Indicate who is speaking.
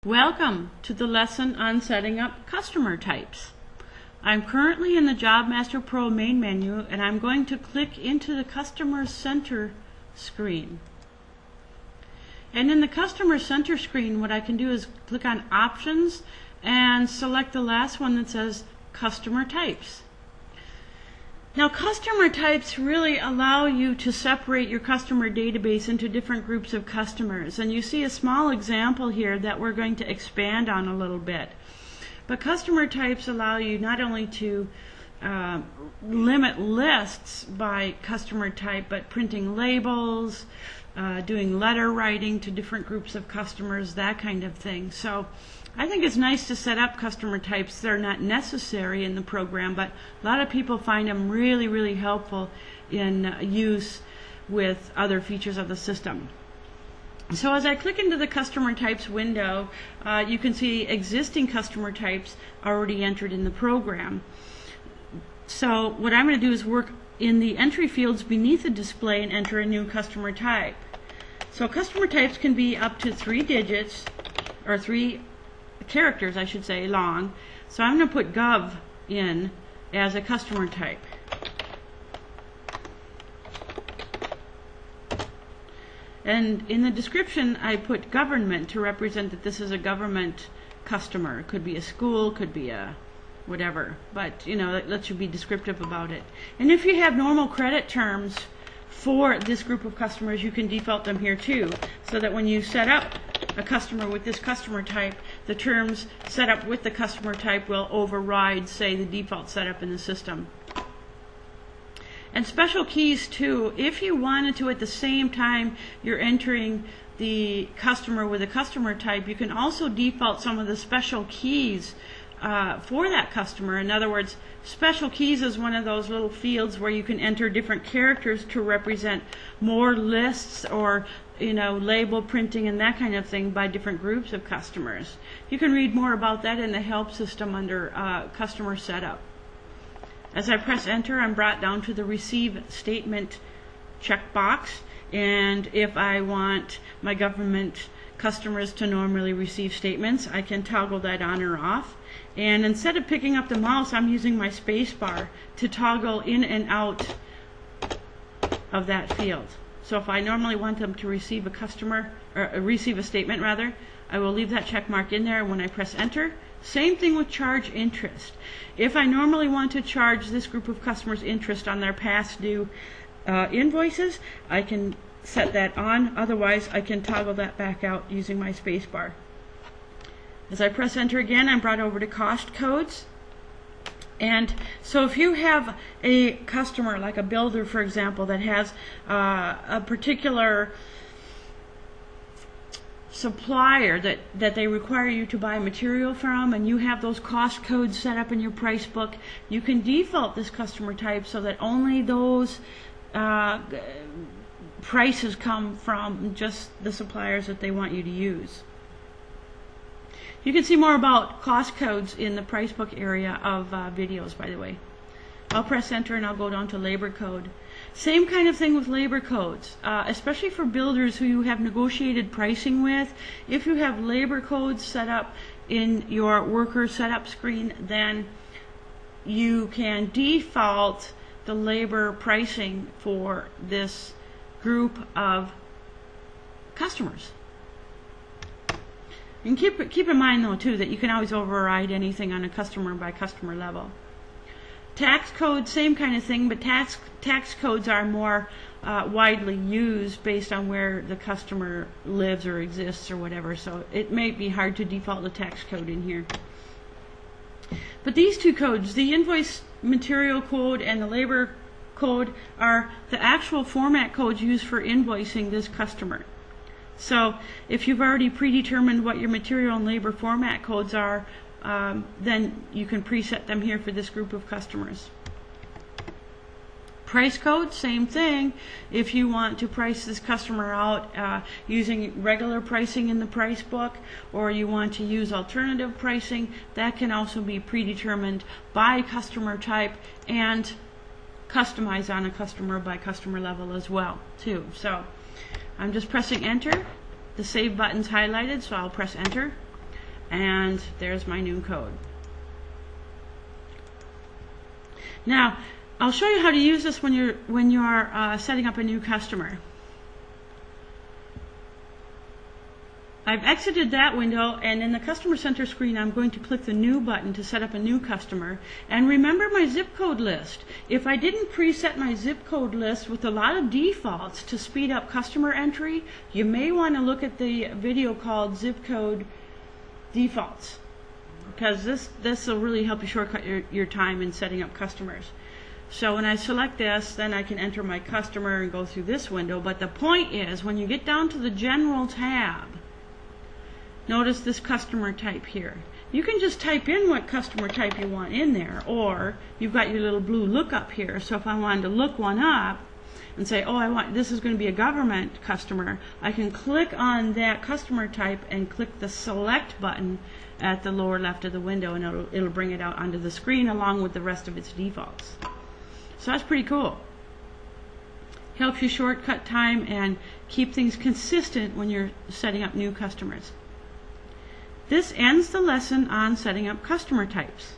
Speaker 1: Welcome to the lesson on setting up customer types. I'm currently in the Job Master Pro main menu, and I'm going to click into the Customer Center screen. And in the Customer Center screen, what I can do is click on Options and select the last one that says Customer Types. Now, customer types really allow you to separate your customer database into different groups of customers. And you see a small example here that we're going to expand on a little bit. But customer types allow you not only to limit lists by customer type, but printing labels, doing letter writing to different groups of customers, that kind of thing. So I think it's nice to set up customer types. They're not necessary in the program, but a lot of people find them really, really helpful in use with other features of the system. So as I click into the customer types window, you can see existing customer types already entered in the program. So what I'm going to do is work in the entry fields beneath the display and enter a new customer type. So customer types can be up to 3 digits, or 3 characters, I should say, long. So I'm going to put gov in as a customer type. And in the description, I put government to represent that this is a government customer. It could be a school, could be a whatever, but you know, that lets you be descriptive about it. And if you have normal credit terms for this group of customers, you can default them here too, so that when you set up a customer with this customer type, the terms set up with the customer type will override, say, the default setup in the system. And special keys too, if you wanted to at the same time you're entering the customer with a customer type, you can also default some of the special keys for that customer. In other words, special keys is one of those little fields where you can enter different characters to represent more lists or label printing and that kind of thing by different groups of customers. You can read more about that in the help system under customer setup. As I press enter, I'm brought down to the receive statement checkbox, and if I want my government customers to normally receive statements, I can toggle that on or off. And instead of picking up the mouse, I'm using my space bar to toggle in and out of that field. So if I normally want them to receive a customer, or receive a statement rather, I will leave that check mark in there when I press enter. Same thing with charge interest. If I normally want to charge this group of customers interest on their past due invoices, I can set that on. Otherwise, I can toggle that back out using my space bar. As I press enter again, I'm brought over to cost codes. And so if you have a customer, like a builder, for example, that has a particular supplier that they require you to buy material from, and you have those cost codes set up in your price book, you can default this customer type so that only those prices come from just the suppliers that they want you to use. You can see more about cost codes in the price book area of videos, by the way. I'll press enter and I'll go down to labor code. Same kind of thing with labor codes, especially for builders who you have negotiated pricing with. If you have labor codes set up in your worker setup screen, then you can default the labor pricing for this group of customers. And keep in mind though too that you can always override anything on a customer by customer level. Tax code, same kind of thing, but tax codes are more widely used based on where the customer lives or exists or whatever, so it may be hard to default the tax code in here. But these two codes, the invoice material code and the labor code, are the actual format codes used for invoicing this customer. So if you've already predetermined what your material and labor format codes are, then you can preset them here for this group of customers. Price code, same thing. If you want to price this customer out using regular pricing in the price book, or you want to use alternative pricing, that can also be predetermined by customer type and customized on a customer by customer level as well too. So I'm just pressing enter. The save button's highlighted, so I'll press enter. And there's my new code. Now, I'll show you how to use this when you're setting up a new customer. I've exited that window, and in the Customer Center screen, I'm going to click the New button to set up a new customer. And remember my zip code list. If I didn't preset my zip code list with a lot of defaults to speed up customer entry, you may want to look at the video called Zip Code Defaults, because this will really help you shortcut your time in setting up customers. So when I select this, then I can enter my customer and go through this window. But the point is, when you get down to the General tab, notice this customer type here. You can just type in what customer type you want in there, or you've got your little blue lookup here. So if I wanted to look one up and say, oh, this is going to be a government customer, I can click on that customer type and click the Select button at the lower left of the window, and it'll bring it out onto the screen along with the rest of its defaults. So that's pretty cool. Helps you shortcut time and keep things consistent when you're setting up new customers. This ends the lesson on setting up customer types.